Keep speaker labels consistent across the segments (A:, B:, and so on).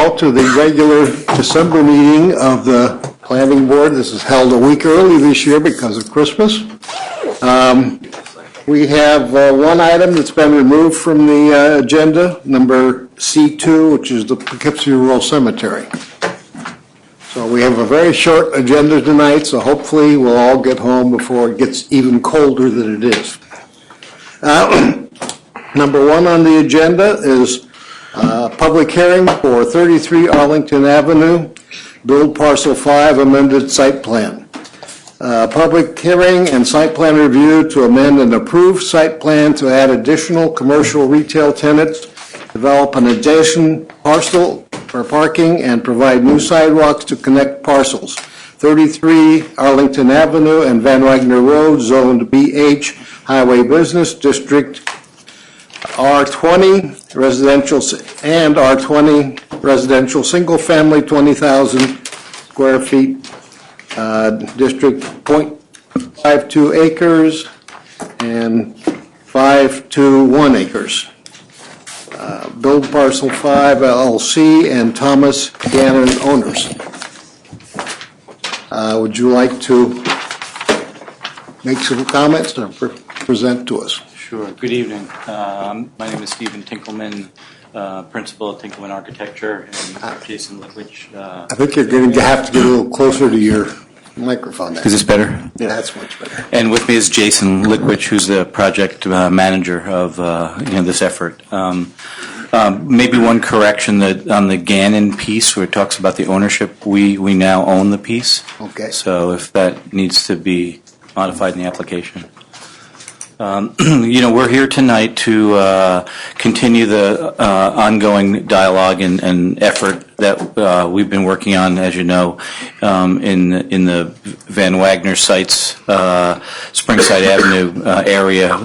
A: call to the regular December meeting of the Planning Board. This is held a week early this year because of Christmas. We have one item that's been removed from the agenda, number C2, which is the Poughkeepsie Rural Cemetery. So we have a very short agenda tonight, so hopefully we'll all get home before it gets even colder than it is. Number one on the agenda is public hearing for 33 Arlington Avenue, build parcel 5 amended site plan. Public hearing and site plan review to amend an approved site plan to add additional commercial retail tenants, develop an adjacent parcel for parking, and provide new sidewalks to connect parcels. 33 Arlington Avenue and Van Wagner Road, zoned BH, Highway Business District, R20 residential and R20 residential single family, 20,000 square feet, district 0.52 acres and 521 acres. Build Parcel 5 LLC and Thomas Gannon owners. Would you like to make some comments or present to us?
B: Sure. Good evening. My name is Stephen Tinkelman, principal of Tinkelman Architecture, and Jason Litwich.
A: I think you're going to have to get a little closer to your microphone there.
B: Is this better?
A: Yeah, that's much better.
B: And with me is Jason Litwich, who's the project manager of this effort. Maybe one correction that on the Gannon piece where it talks about the ownership, we now own the piece.
A: Okay.
B: So if that needs to be modified in the application. We're here tonight to continue the ongoing dialogue and effort that we've been working on, as you know, in the Van Wagner sites, Springside Avenue area,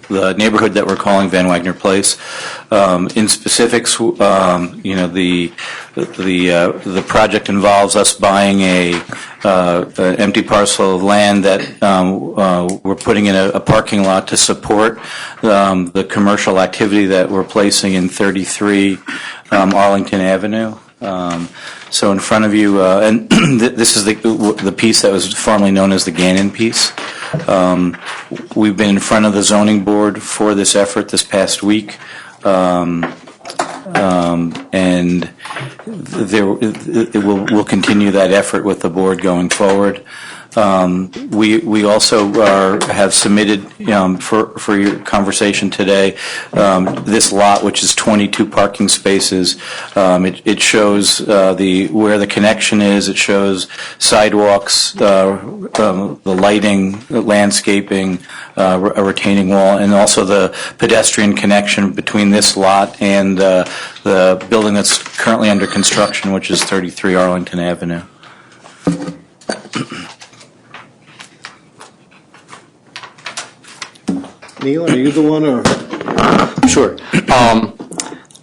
B: the neighborhood that we're calling Van Wagner Place. In specifics, the project involves us buying an empty parcel of land that we're putting in a parking lot to support the commercial activity that we're placing in 33 Arlington Avenue. So in front of you, and this is the piece that was formerly known as the Gannon piece. We've been in front of the zoning board for this effort this past week. And we'll continue that effort with the board going forward. We also have submitted for your conversation today this lot, which is 22 parking spaces. It shows where the connection is. It shows sidewalks, the lighting, the landscaping, a retaining wall, and also the pedestrian connection between this lot and the building that's currently under construction, which is 33 Arlington Avenue.
A: Neil, are you the one or?
C: Sure.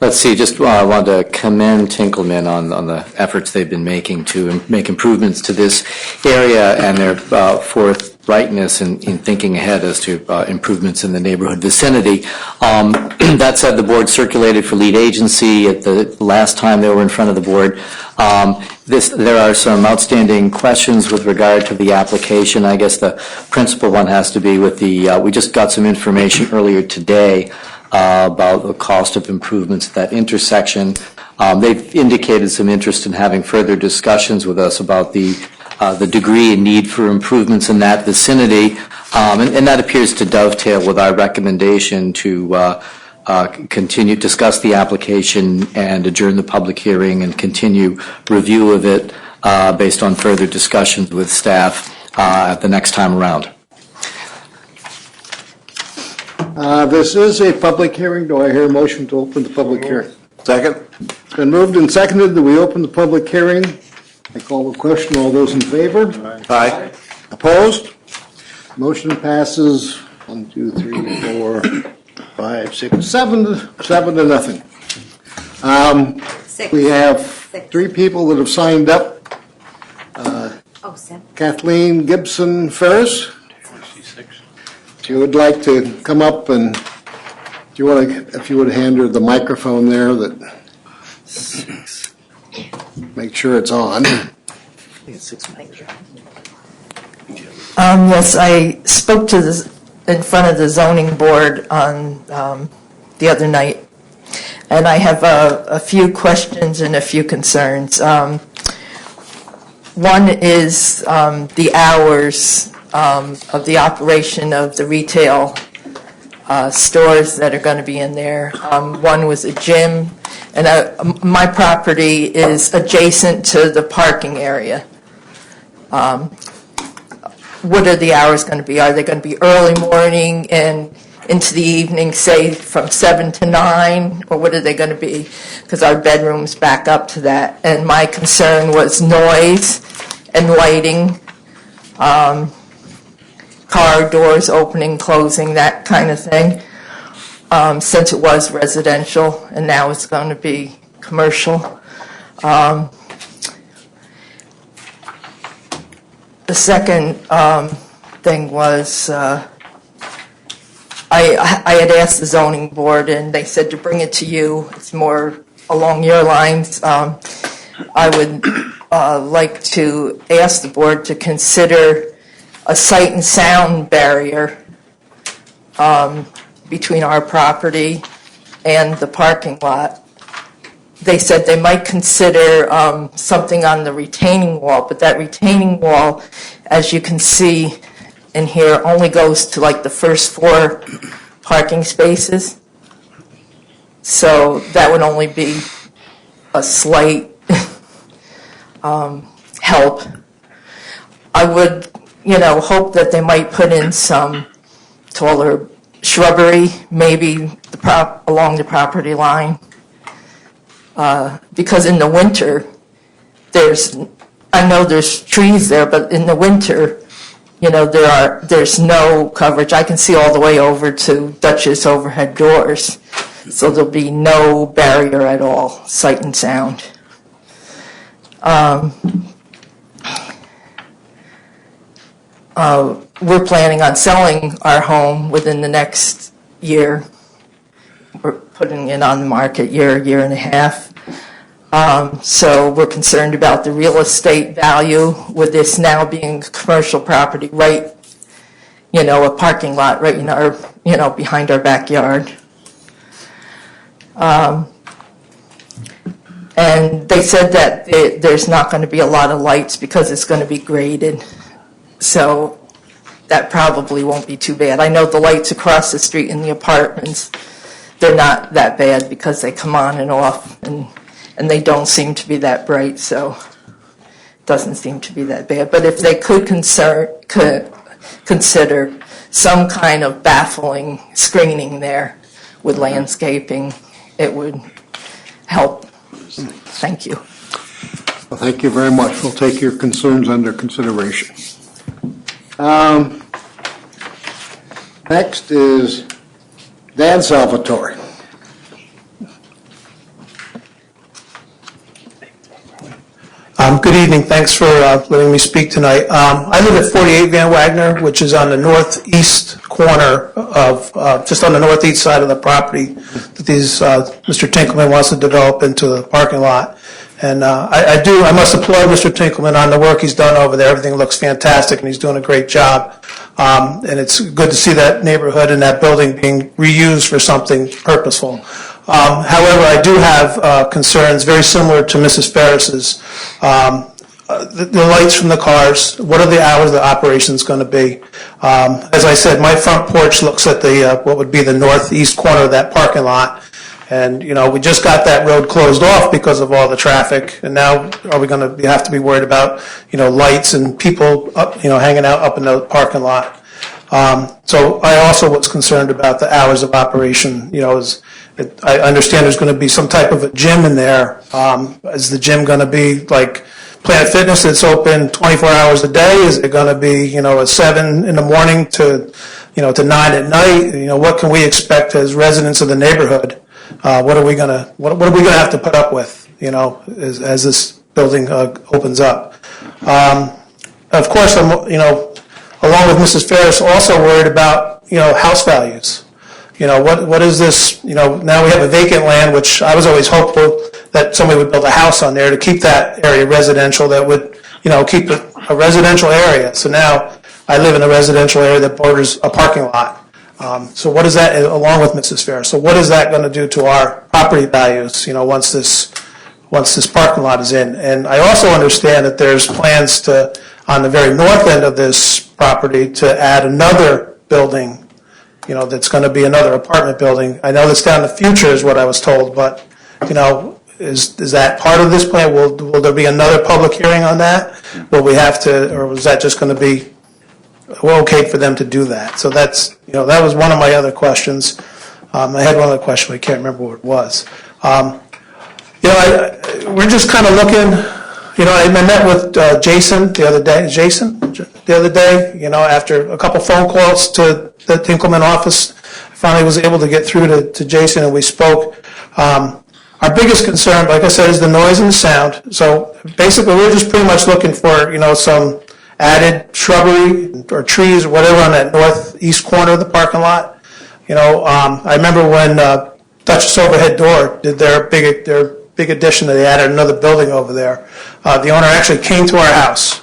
C: Let's see, just wanted to commend Tinkelman on the efforts they've been making to make improvements to this area and their forthrightness in thinking ahead as to improvements in the neighborhood vicinity. That said, the board circulated for lead agency at the last time they were in front of the board. There are some outstanding questions with regard to the application. I guess the principal one has to be with we just got some information earlier today about the cost of improvements at that intersection. They've indicated some interest in having further discussions with us about the degree and need for improvements in that vicinity, and that appears to dovetail with our recommendation to discuss the application and adjourn the public hearing and continue review of it based on further discussions with staff at the next time around.
A: This is a public hearing. Do I hear a motion to open the public hearing? Second. It's been moved and seconded that we open the public hearing. I call the question. All those in favor? Aye. Opposed? Motion passes 1, 2, 3, 4, 5, 6, 7 to nothing. We have 3 people that have signed up. Kathleen Gibson Ferris. She would like to come up and if you would hand her the microphone there. make sure it's on.
D: Yes, I spoke to in front of the zoning board on the other night, and I have a few questions and a few concerns. One is the hours of the operation of the retail stores that are going to be in there. One was a gym, and my property is adjacent to the parking area. What are the hours going to be? Are they going to be early morning and into the evening, say from 7 to 9, or what are they going to be? Because our bedrooms back up to that. And my concern was noise and lighting, car doors opening, closing, that kind of thing, since it was residential and now it's going to be commercial. The second thing was I had asked the zoning board, and they said to bring it to you. It's more along your lines. I would like to ask the board to consider a sight and sound barrier between our property and the parking lot. They said they might consider something on the retaining wall, but that retaining wall, as you can see in here, only goes to like the first 4 parking spaces. So that would only be a slight help. I would, hope that they might put in some taller shrubbery, maybe along the property line. Because in the winter, I know there's trees there, but in the winter, there's no coverage. I can see all the way over to Dutchess overhead doors, so there'll be no barrier at all, sight and sound. We're planning on selling our home within the next year. We're putting it on the market year and a half. So we're concerned about the real estate value with this now being commercial property, right, a parking lot right in our, behind our backyard. And they said that there's not going to be a lot of lights because it's going to be graded. So that probably won't be too bad. I know the lights across the street in the apartments, they're not that bad because they come on and off, and they don't seem to be that bright, so it doesn't seem to be that bad. But if they could consider some kind of baffling screening there with landscaping, it would help. Thank you.
A: Well, thank you very much. We'll take your concerns under consideration. Next is Dan Salvatore.
E: Good evening. Thanks for letting me speak tonight. I live at 48 Van Wagner, which is on the northeast corner of, just on the northeast side of the property that Mr. Tinkleman wants to develop into the parking lot. And I must applaud Mr. Tinkleman on the work he's done over there. Everything looks fantastic, and he's doing a great job. And it's good to see that neighborhood and that building being reused for something purposeful. However, I do have concerns very similar to Mrs. Ferris's. The lights from the cars, what are the hours of the operations going to be? As I said, my front porch looks at the what would be the northeast corner of that parking lot. And, we just got that road closed off because of all the traffic. And now are we going to have to be worried about, lights and people, hanging out up in the parking lot? So I also was concerned about the hours of operation. I understand there's going to be some type of a gym in there. Is the gym going to be like Planet Fitness that's open 24 hours a day? Is it going to be, at 7 in the morning to 9 at night? What can we expect as residents of the neighborhood? What are we going to have to put up with, as this building opens up? Of course, I'm, along with Mrs. Ferris, also worried about, house values. what is this, now we have a vacant land, which I was always hopeful that somebody would build a house on there to keep that area residential, that would, keep it a residential area. So now I live in a residential area that borders a parking lot. So what is that, along with Mrs. Fair, so what is that going to do to our property values, once this parking lot is in? And I also understand that there's plans to, on the very north end of this property, to add another building, that's going to be another apartment building. I know that's down in the future is what I was told, but, is that part of this plan? Will there be another public hearing on that? Will we have to, or was that just going to be, okay for them to do that? So that's, that was one of my other questions. I had one other question, I can't remember what it was. We're just kind of looking, I met with Jason the other day, after a couple phone calls to the Tinkelman office. I finally was able to get through to Jason, and we spoke. Our biggest concern, like I said, is the noise and the sound. So basically, we're just pretty much looking for, some added shrubbery or trees or whatever on that northeast corner of the parking lot. I remember when Duchess Overhead Door did their big addition, they added another building over there. The owner actually came to our house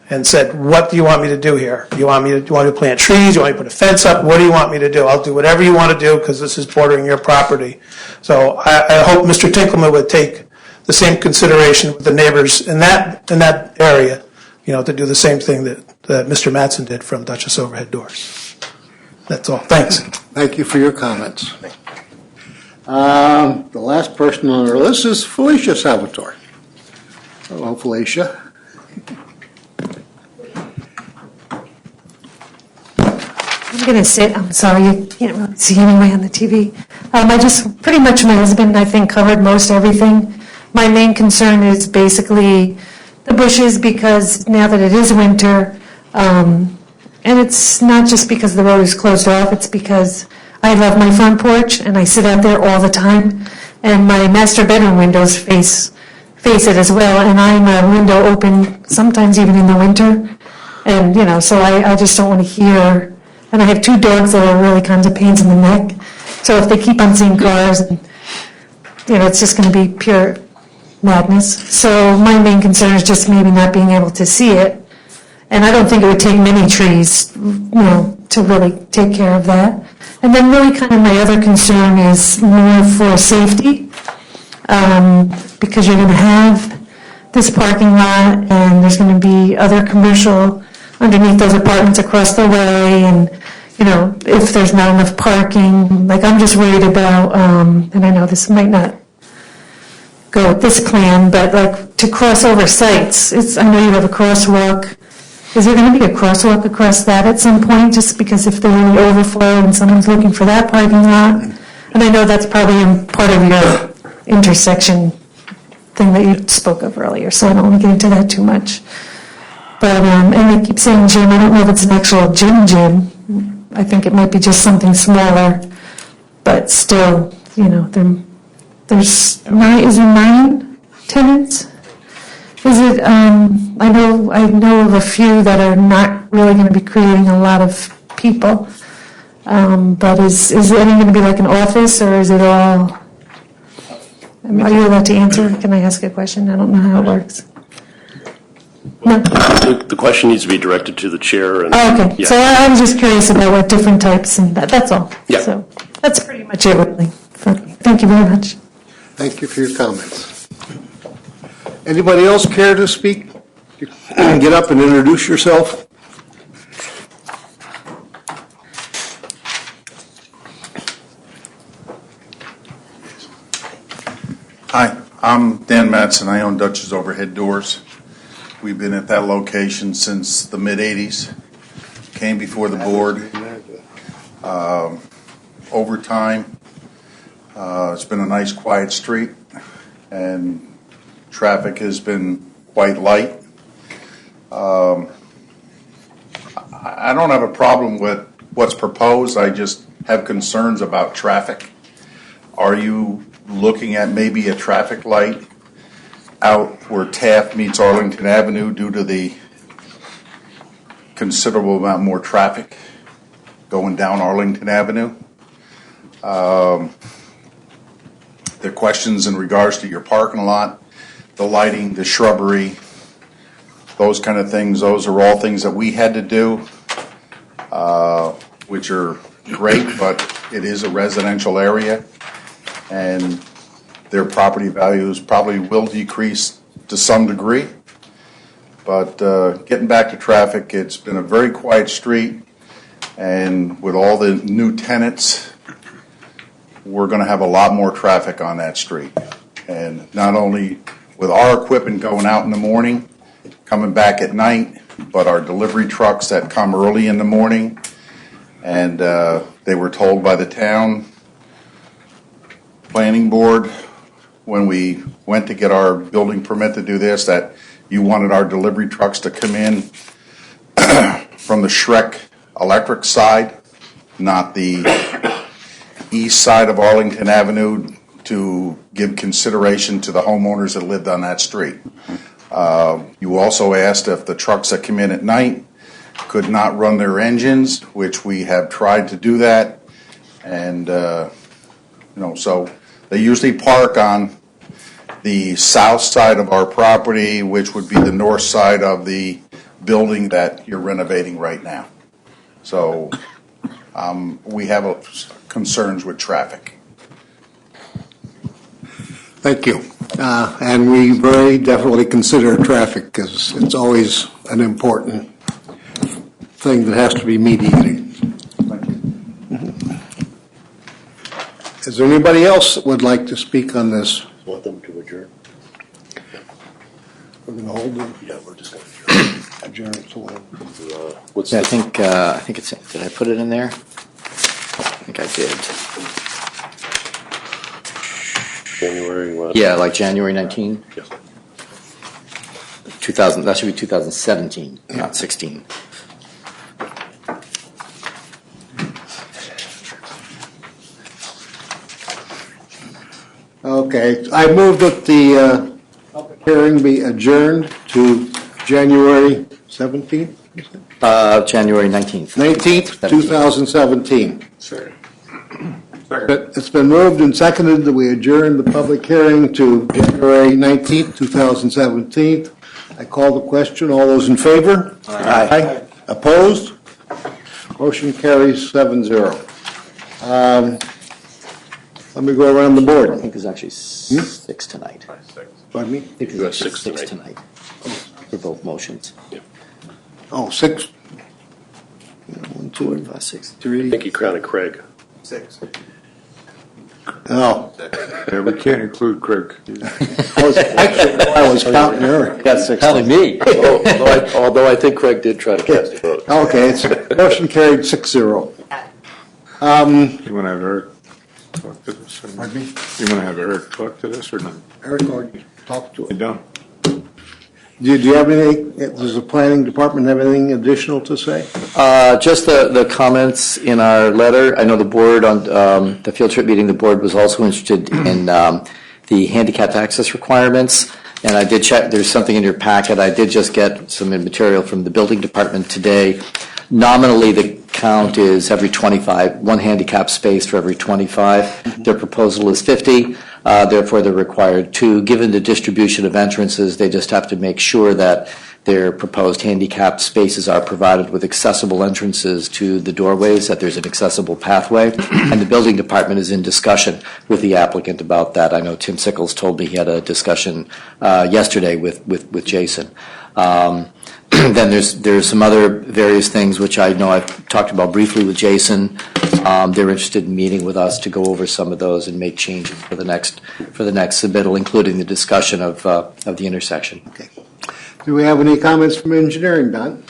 E: and said, "What do you want me to do here? Do you want me to plant trees? Do you want me to put a fence up? What do you want me to do? I'll do whatever you want to do because this is bordering your property." So I hope Mr. Tinkelman would take the same consideration with the neighbors in that area, to do the same thing that Mr. Mattson did from Duchess Overhead Doors. That's all. Thanks.
A: Thank you for your comments. The last person on our list is Felicia Salvatore. Hello, Felicia.
F: I'm going to sit, I'm sorry, you can't really see anyway on the TV. Pretty much my husband, I think, covered most everything. My main concern is basically the bushes, because now that it is winter, and it's not just because the road is closed off, it's because I love my front porch and I sit out there all the time, and my master bedroom windows face it as well, and I'm a window open sometimes even in the winter, and so I just don't want to hear. And I have 2 dogs that are really kinds of pains in the neck. So if they keep on seeing cars, and, it's just going to be pure madness. So my main concern is just maybe not being able to see it. And I don't think it would take many trees, to really take care of that. And then really kind of my other concern is more for safety, because you're going to have this parking lot, and there's going to be other commercial underneath those apartments across the way, and, if there's not enough parking, like I'm just worried about, and I know this might not go with this plan, but like to cross over sites, I know you have a crosswalk. Is there going to be a crosswalk across that at some point, just because if they really overflow and someone's looking for that parking lot? And I know that's probably part of your intersection thing that you spoke of earlier, so I don't want to get into that too much. But, and they keep saying gym, I don't know if it's an actual gym. I think it might be just something smaller, but still, is there 9 tenants? Is it, I know of a few that are not really going to be creating a lot of people, but is any going to be like an office, or is it all, are you allowed to answer? Can I ask a question? I don't know how it works. No.
G: The question needs to be directed to the chair. And,
F: okay.
G: Yeah.
F: So I was just curious about what different types, and that's all.
G: Yeah.
F: So that's pretty much it, really. Thank you very much.
A: Thank you for your comments. Anybody else care to speak? Get up and introduce yourself.
H: Hi, I'm Dan Mattson. I own Duchess Overhead Doors. We've been at that location since the mid-'80s. Came before the board. Over time, it's been a nice, quiet street, and traffic has been quite light. I don't have a problem with what's proposed. I just have concerns about traffic. Are you looking at maybe a traffic light out where Taft meets Arlington Avenue due to the considerable amount more traffic going down Arlington Avenue? The questions in regards to your parking lot, the lighting, the shrubbery, those kind of things, those are all things that we had to do, which are great, but it is a residential area, and their property values probably will decrease to some degree. But getting back to traffic, it's been a very quiet street, and with all the new tenants, we're going to have a lot more traffic on that street. And not only with our equipment going out in the morning, coming back at night, but our delivery trucks that come early in the morning. And they were told by the town planning board when we went to get our building permit to do this, that you wanted our delivery trucks to come in from the Shrek Electric side, not the east side of Arlington Avenue, to give consideration to the homeowners that lived on that street. You also asked if the trucks that come in at night could not run their engines, which we have tried to do that. And, so they usually park on the south side of our property, which would be the north side of the building that you're renovating right now. So we have concerns with traffic.
A: Thank you. And we very definitely consider traffic because it's always an important thing that has to be mediated. Is there anybody else that would like to speak on this?
G: Want them to adjourn?
A: We're going to hold them.
G: Yeah, we're just going to
A: Adjourn to when?
G: What's
C: Yeah, I
G: the,
C: think it's, did I put it in there? I think I did.
G: January what?
C: Yeah, like January 19,
G: Yes.
C: 2000, that should be 2017, not 16.
A: Okay, I move that the public hearing be adjourned to January 17th,
C: January 19th.
A: 19th, 2017.
G: Sorry.
A: It's been moved and seconded that we adjourn the public hearing to January 19th, 2017. I call the question. All those in favor? Aye. Opposed? Motion carries 7-0. Let me go around the
C: I
A: board.
C: think there's actually 6 tonight.
A: Pardon me?
C: I think
G: You got
C: there's
G: six
C: 6
G: tonight.
C: tonight for both motions.
A: Oh, 6. 1, 2,
C: 5, 6.
A: 3.
G: Thank you, Crown and Craig.
A: Oh,
I: Yeah, we can't include Craig.
A: I was counting Eric.
C: Counting me.
G: Although I think Craig did try to cast a vote.
A: Okay, it's motion carried 6-0.
I: You want to have Eric talk to this? Or not?
A: Pardon me?
I: You want to have Eric talk to this or not?
A: Eric, already talked to
I: You
A: him.
I: don't?
A: Do you have anything, does the planning department have anything additional to say?
C: Just the comments in our letter. I know the board on the field trip meeting, the board was also interested in the handicapped access requirements. And I did check, there's something in your packet. I did just get some material from the building department today. Nominally, the count is every 25, one handicap space for every 25. Their proposal is 50. Therefore, they're required 2. Given the distribution of entrances, they just have to make sure that their proposed handicap spaces are provided with accessible entrances to the doorways, that there's an accessible pathway. And the building department is in discussion with the applicant about that. I know Tim Sickles told me he had a discussion yesterday with Jason. Then there's some other various things which I know I've talked about briefly with Jason. They're interested in meeting with us to go over some of those and make changes for the next submittal, including the discussion of the intersection.
A: Okay. Do we have any comments from engineering, Don?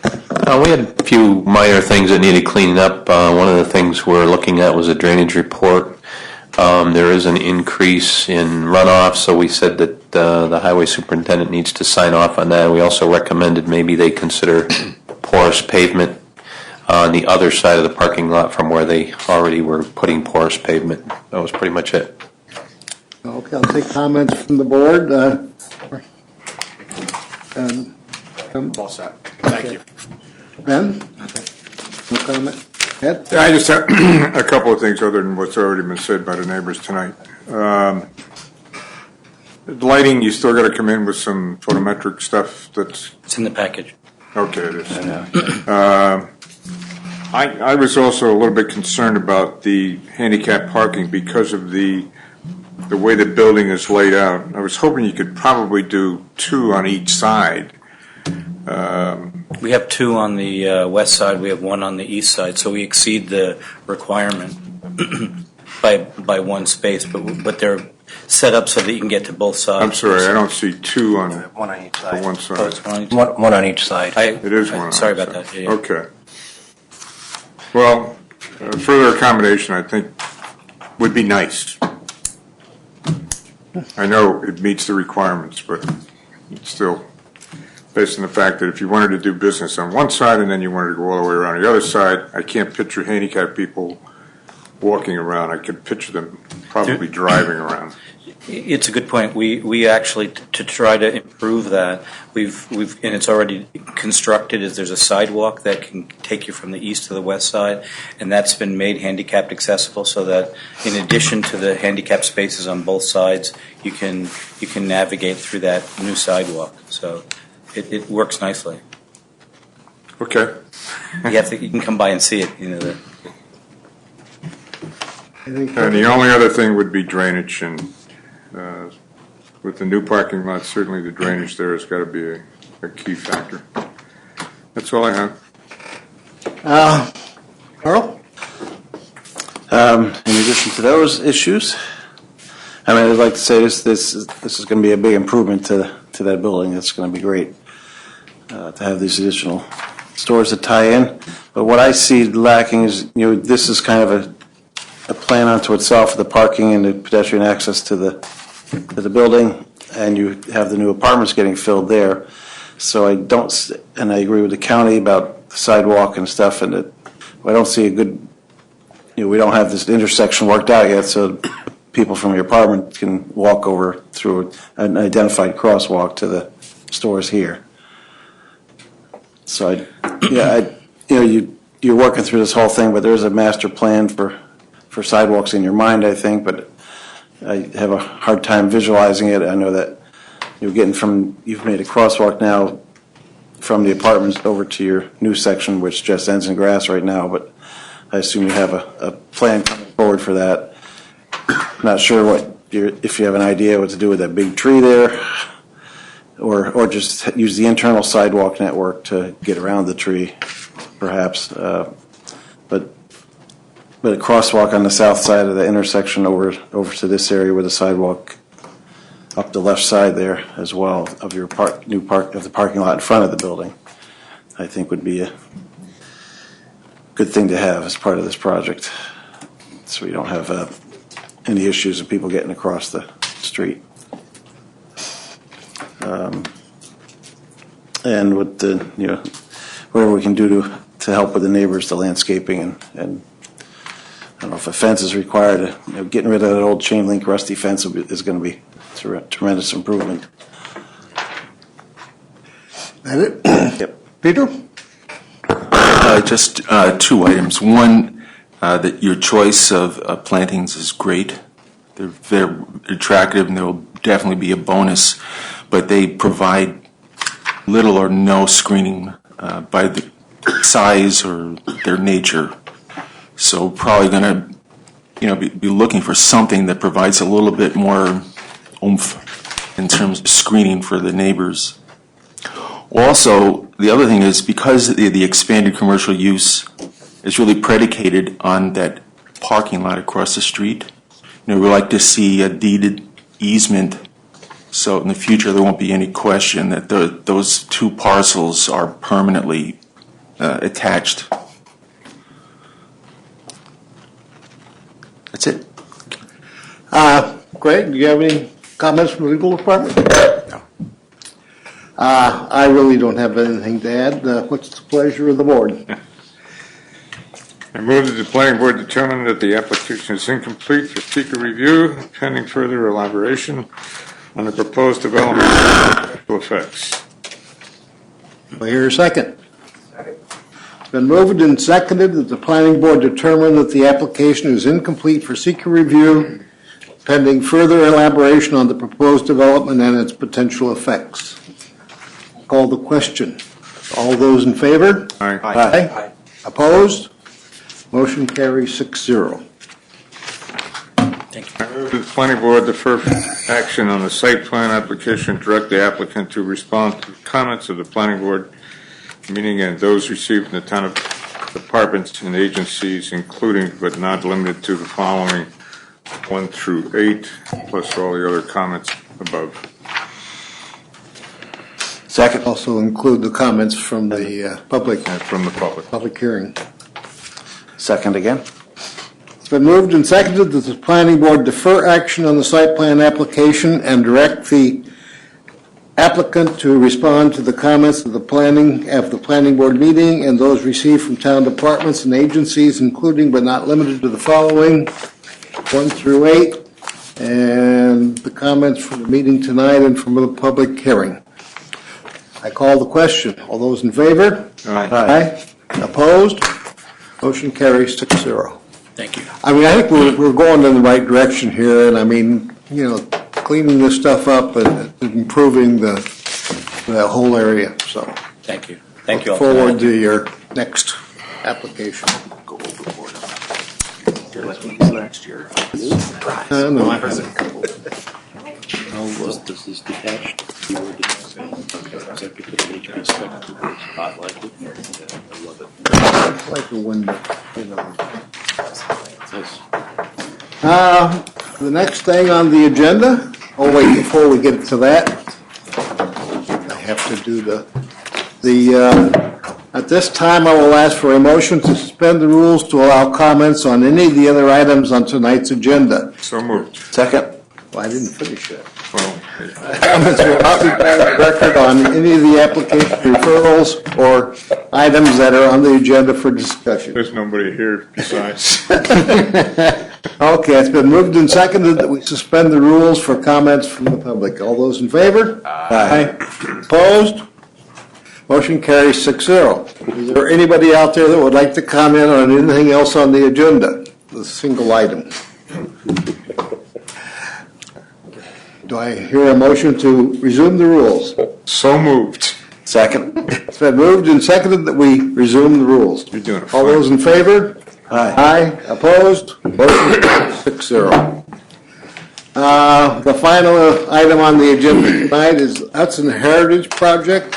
J: We had a few minor things that needed cleaning up. One of the things we're looking at was a drainage report. There is an increase in runoff, so we said that the highway superintendent needs to sign off on that. We also recommended maybe they consider porous pavement on the other side of the parking lot from where they already were putting porous pavement. That was pretty much it.
A: Okay, I'll take comments from the board.
H: All set. Thank you.
A: Ben? No comment? Ed?
I: I just have a couple of things other than what's already been said by the neighbors tonight. The lighting, you still got to come in with some photometric stuff that's,
B: It's in the package.
I: okay, it is. I was also a little bit concerned about the handicap parking because of the way the building is laid out. I was hoping you could probably do 2 on each side.
B: We have 2 on the west side, we have 1 on the east side, so we exceed the requirement by 1 space, but they're set up so that you can get to both sides.
I: I'm sorry, I don't see 2 on
K: One on each
I: the
K: side.
I: one
B: Oh,
I: side.
B: it's 1 on each-
K: One on each side.
I: It is 1 on
B: Sorry
I: each
B: about
I: side.
B: that. Yeah, yeah.
I: Okay. Well, further accommodation, I think, would be nice. I know it meets the requirements, but it's still based on the fact that if you wanted to do business on one side and then you wanted to go all the way around the other side, I can't picture handicapped people walking around. I could picture them probably driving around.
B: It's a good point. We actually, to try to improve that, and it's already constructed, is there's a sidewalk that can take you from the east to the west side, and that's been made handicapped accessible so that in addition to the handicapped spaces on both sides, you can navigate through that new sidewalk. So it works nicely.
I: Okay.
B: You can come by and see it,
I: And the only other thing would be drainage, and with the new parking lot, certainly the drainage there has got to be a key factor. That's all I have.
A: Carl?
L: In addition to those issues, I mean, I'd like to say this is going to be a big improvement to that building. It's going to be great to have these additional stores to tie in. But what I see lacking is, this is kind of a plan unto itself for the parking and the pedestrian access to the building, and you have the new apartments getting filled there. So I agree with the county about the sidewalk and stuff, and I don't see a good, we don't have this intersection worked out yet, so people from your apartment can walk over through an identified crosswalk to the stores here. So you're working through this whole thing, but there's a master plan for sidewalks in your mind, I think, but I have a hard time visualizing it. I know that you've made a crosswalk now from the apartments over to your new section, which just ends in grass right now, but I assume you have a plan coming forward for that. Not sure if you have an idea what to do with that big tree there, or just use the internal sidewalk network to get around the tree, perhaps. But a crosswalk on the south side of the intersection over to this area with a sidewalk up the left side there as well of your of the parking lot in front of the building, I think would be a good thing to have as part of this project, so we don't have any issues of people getting across the street. And with the whatever we can do to help with the neighbors, the landscaping and I don't know if a fence is required. Getting rid of that old chain link rusty fence is going to be a tremendous improvement.
A: That it?
L: Yep.
A: Peter?
M: Just 2 items. One, that your choice of plantings is great. They're attractive, and there will definitely be a bonus, but they provide little or no screening by the size or their nature. So probably going to, be looking for something that provides a little bit more oomph in terms of screening for the neighbors. Also, the other thing is because the expanded commercial use is really predicated on that parking lot across the street, we like to see a deeded easement so in the future there won't be any question that those 2 parcels are permanently attached. That's it.
A: Greg, do you have any comments from the legal department? No. I really don't have anything to add. What's the pleasure of the board?
I: I move that the planning board determine that the application is incomplete for seeker review, pending further elaboration on the proposed development and effects.
A: Do I hear a second? Been moved and seconded that the planning board determine that the application is incomplete for seeker review, pending further elaboration on the proposed development and its potential effects. Call the question. All those in favor?
I: Aye.
A: Aye. Opposed? Motion carries 6-0.
I: I move that the planning board defer action on the site plan application, direct the applicant to respond to the comments of the planning board meeting and those received from the town of departments and agencies, including but not limited to the following 1 through 8, plus all the other comments above.
A: Second. Also include the comments from the public hearing.
L: Second again?
A: It's been moved and seconded that the planning board defer action on the site plan application and direct the applicant to respond to the comments of the planning board meeting and those received from town departments and agencies, including but not limited to the following, 1 through 8, and the comments from the meeting tonight and from the public hearing. I call the question. All those in favor? Aye. Opposed? Motion carries 6-0.
B: Thank you.
A: I mean, I think we're going in the right direction here, and I mean, you know, cleaning this stuff up and improving the whole area, so.
B: Thank you. Thank you all.
A: Look forward to your next application.
M: Go overboard. Last year.
A: No.
M: Does this detached? Executive spotlight. I love it.
A: Like a window, you know. The next thing on the agenda, oh wait, before we get to that, I have to do at this time I will ask for a motion to suspend the rules to allow comments on any of the other items on tonight's agenda.
I: So moved.
A: Second. Well, I didn't finish yet.
I: Well,
A: Comments will not be part of the record on any of the application referrals or items that are on the agenda for discussion.
I: there's nobody here besides.
A: Okay, it's been moved and seconded that we suspend the rules for comments from the public. All those in favor? Aye. Opposed? Motion carries 6-0. Is there anybody out there that would like to comment on anything else on the agenda? The single item. Do I hear a motion to resume the rules?
I: So moved.
L: Second?
A: It's been moved and seconded that we resume the rules.
I: You're doing it
A: All
I: fine.
A: those in favor?
L: Aye.
A: Aye. Opposed? Motion carries 6-0. The final item on the agenda tonight is Hudson Heritage Project.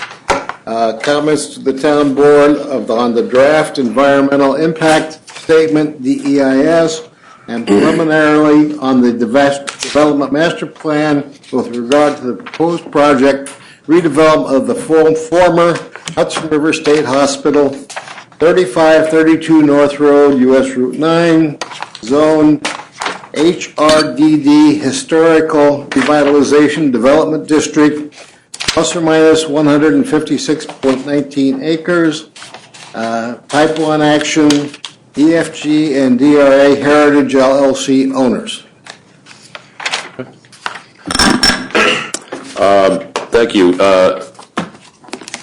A: Comments to the town board on the draft environmental impact statement, DEIS, and preliminarily on the development master plan with regard to the proposed project redevelopment of the former Hudson River State Hospital, 3532 North Road, US Route 9, Zone HRDD Historical Revitalization Development District, plus or minus 156.19 acres. Pipeline Action, EFG and DRA Heritage LLC owners.
G: Thank you. I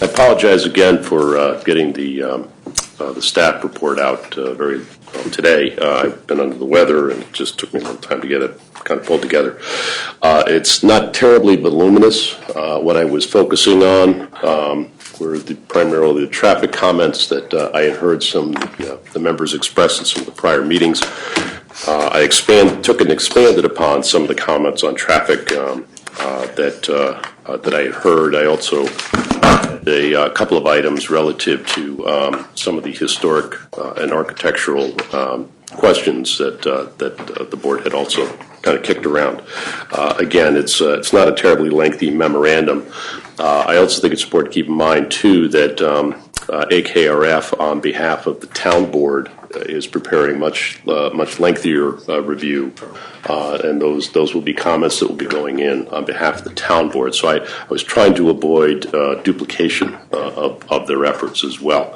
G: apologize again for getting the staff report out very today. I've been under the weather and it just took me a little time to get it kind of pulled together. It's not terribly voluminous. What I was focusing on were primarily the traffic comments that I had heard some the members express in some of the prior meetings. I took and expanded upon some of the comments on traffic that I had heard. I also had a couple of items relative to some of the historic and architectural questions that the board had also kind of kicked around. Again, it's not a terribly lengthy memorandum. I also think it's important to keep in mind, too, that AKRF, on behalf of the town board, is preparing much lengthier review, and those will be comments that will be going in on behalf of the town board. So I was trying to avoid duplication of their efforts as well.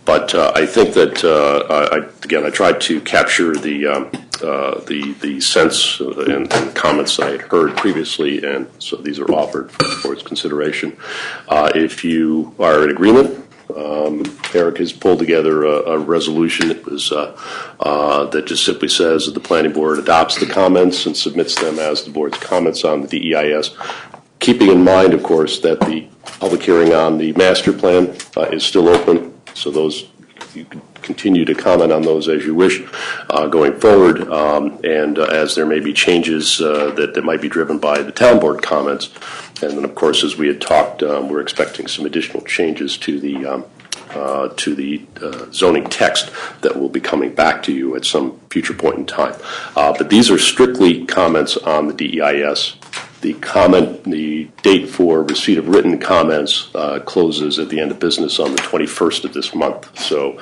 G: But I think that I tried to capture the sense and comments I had heard previously, and so these are offered for its consideration. If you are in agreement Eric has pulled together a resolution that was that just simply says that the planning board adopts the comments and submits them as the board's comments on the DEIS, keeping in mind, of course, that the public hearing on the master plan is still open, so those you can continue to comment on those as you wish going forward, and as there may be changes that might be driven by the town board comments. And then, of course, as we had talked, we're expecting some additional changes to the zoning text that will be coming back to you at some future point in time. But these are strictly comments on the DEIS. The date for receipt of written comments closes at the end of business on the 21st of this month. So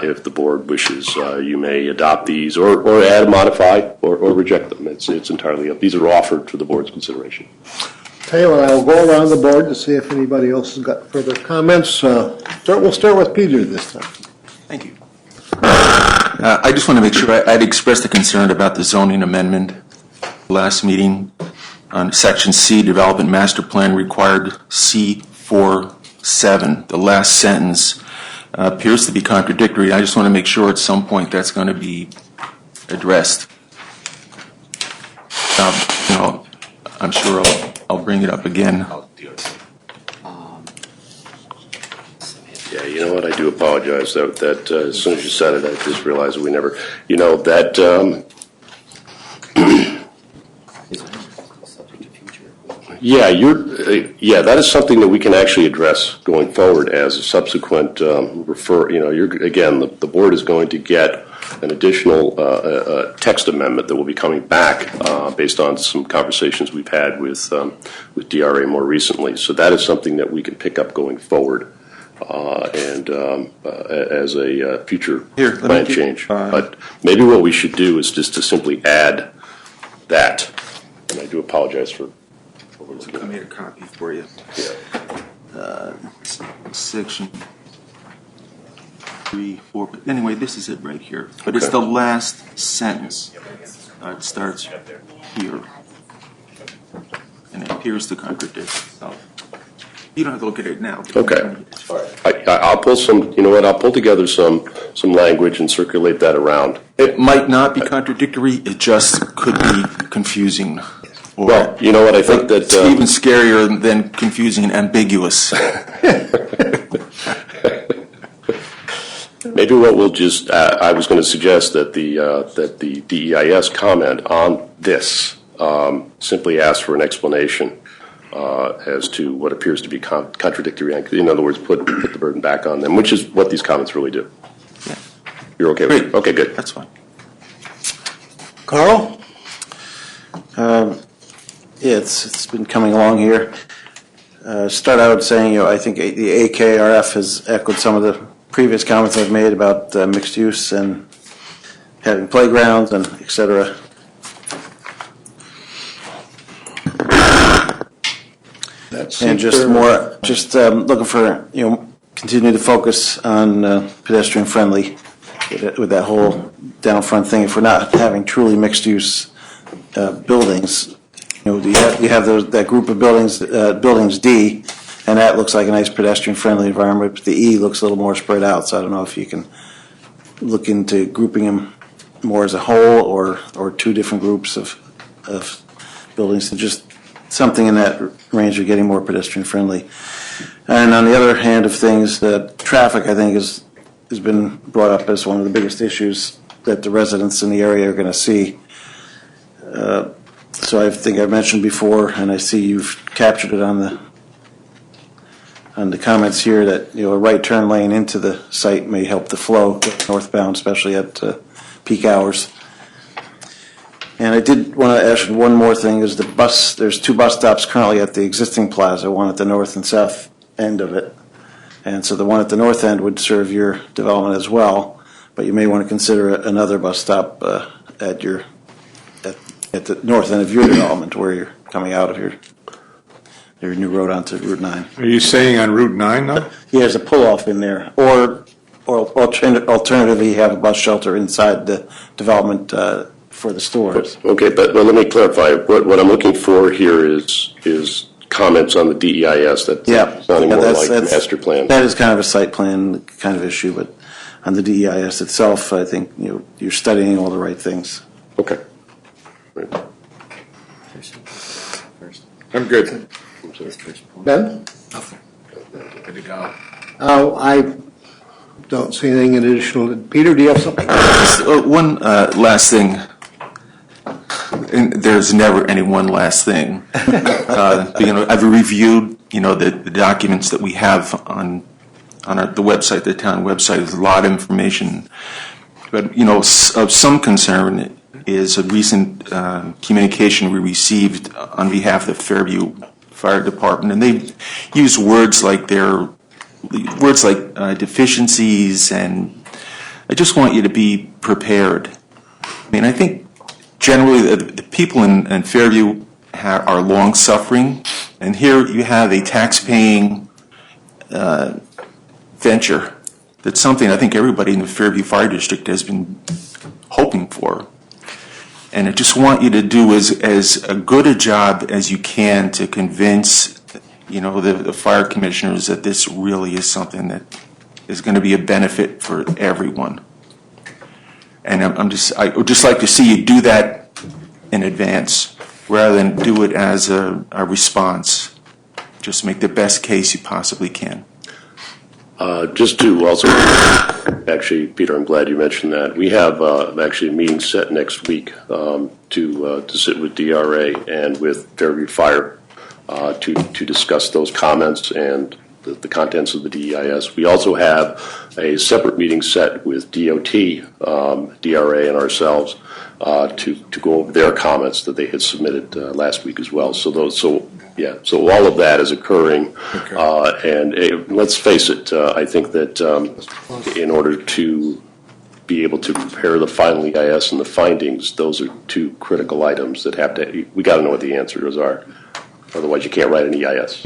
G: if the board wishes, you may adopt these or add, modify, or reject them. It's entirely up. These are offered for the board's consideration.
A: Taylor, I will go around the board to see if anybody else has got further comments. We'll start with Peter this time.
M: Thank you. I just want to make sure I'd expressed a concern about the zoning amendment last meeting on Section C, Development Master Plan required C47. The last sentence appears to be contradictory. I just want to make sure at some point that's going to be addressed. I'm sure I'll bring it up again.
G: Yeah, you know what? I do apologize that as soon as you said it, I just realized we never, that. That is something that we can actually address going forward as a subsequent refer. Again, the board is going to get an additional text amendment that will be coming back based on some conversations we've had with DRA more recently. So that is something that we can pick up going forward and as a future plan change. But maybe what we should do is just to simply add that. And I do apologize for overlooking.
M: I made a copy for you.
G: Yeah.
M: Section 3, 4. But anyway, this is it right here. But it's the last sentence. It starts here, and it appears to contradict itself. You don't have to look at it now.
G: Okay. I'll pull some. You know what? I'll pull together some language and circulate that around.
M: It might not be contradictory. It just could be confusing.
G: Well, you know what? I think that
M: it's even scarier than confusing and ambiguous.
G: Maybe what we'll just. I was going to suggest that the DEIS comment on this simply ask for an explanation as to what appears to be contradictory. In other words, put the burden back on them, which is what these comments really do.
M: Yeah.
G: You're okay with it? Okay, good.
M: That's fine.
L: Carl? It's been coming along here. Start out saying, I think the AKRF has echoed some of the previous comments I've made about mixed use and having playgrounds and et cetera. And just looking for, continue to focus on pedestrian friendly with that whole down front thing. If we're not having truly mixed use buildings, you have that group of buildings, buildings D, and that looks like a nice pedestrian friendly environment, but the E looks a little more spread out, so I don't know if you can look into grouping them more as a whole or two different groups of buildings, to just something in that range of getting more pedestrian friendly. And on the other hand of things, traffic, I think, has been brought up as one of the biggest issues that the residents in the area are going to see. So I think I've mentioned before, and I see you've captured it on the comments here, that a right turn lane into the site may help the flow northbound, especially at peak hours. And I did want to ask one more thing: is there's two bus stops currently at the existing plaza, one at the north and south end of it, and so the one at the north end would serve your development as well, but you may want to consider another bus stop at the north end of your development, where you're coming out of your new road onto Route 9.
I: Are you saying on Route 9, though?
L: Yeah, there's a pull-off in there, or alternatively, you have a bus shelter inside the development for the stores.
G: Okay, but let me clarify. What I'm looking for here is comments on the DEIS. That's
L: Yeah.
G: sounding more
L: That's-
G: like
L: that's-
G: master plan.
L: That is kind of a site plan kind of issue, but on the DEIS itself, I think, you're studying all the right things.
G: Okay.
I: I'm good.
A: Ben?
I: Good to go.
A: I don't see anything additional. Peter, do you have something?
M: One last thing. And there's never any one last thing. I've reviewed, the documents that we have on the website, the town website. There's a lot of information. But, of some concern is a recent communication we received on behalf of the Fairview Fire Department. And they use words like deficiencies, and I just want you to be prepared. I mean, I think generally the people in Fairview are long-suffering, and here you have a tax-paying venture. That's something I think everybody in the Fairview Fire District has been hoping for. And I just want you to do as a good a job as you can to convince, the fire commissioners that this really is something that is going to be a benefit for everyone. And I would just like to see you do that in advance rather than do it as a response. Just make the best case you possibly can.
G: Just to also, actually, Peter, I'm glad you mentioned that. We have actually a meeting set next week to sit with DRA and with Fairview Fire to discuss those comments and the contents of the DEIS. We also have a separate meeting set with DOT, DRA, and ourselves to go over their comments that they had submitted last week as well. So all of that is occurring. And let's face it, I think that in order to be able to prepare the final EIS and the findings, those are two critical items that we got to know what the answers are. Otherwise, you can't write an EIS.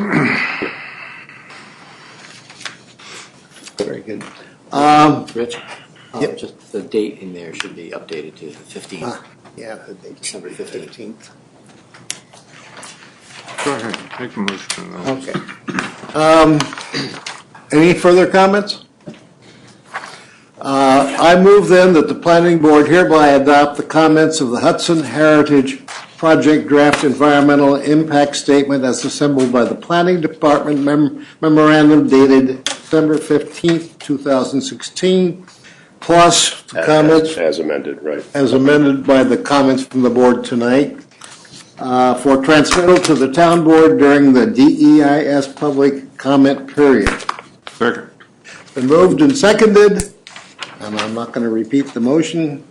A: Very good.
C: Rich? Just the date in there should be updated to the 15th.
A: Yeah, the date.
C: December 15th.
I: Go ahead, make a motion.
A: Okay. Any further comments? I move then that the planning board hereby adopt the comments of the Hudson Heritage Project Draft Environmental Impact Statement as assembled by the Planning Department memorandum dated December 15th, 2016, plus the comments
G: As amended, right.
A: as amended by the comments from the board tonight for transmittal to the town board during the DEIS public comment period.
I: Second.
A: Been moved and seconded, and I'm not going to repeat the motion.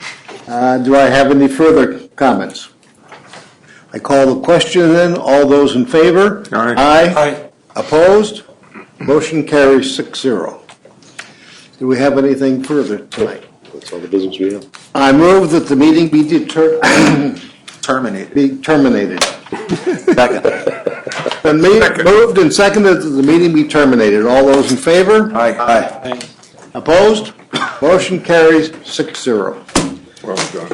A: Do I have any further comments? I call the question then. All those in favor?
I: Aye.
A: Aye. Opposed? Motion carries 6-0. Do we have anything further tonight?
G: That's all the business we have.
A: I move that the meeting be
L: Terminated.
A: terminated.
L: Second.
A: Been moved and seconded that the meeting be terminated. All those in favor?
L: Aye.
A: Opposed? Motion carries 6-0.
I: Well done.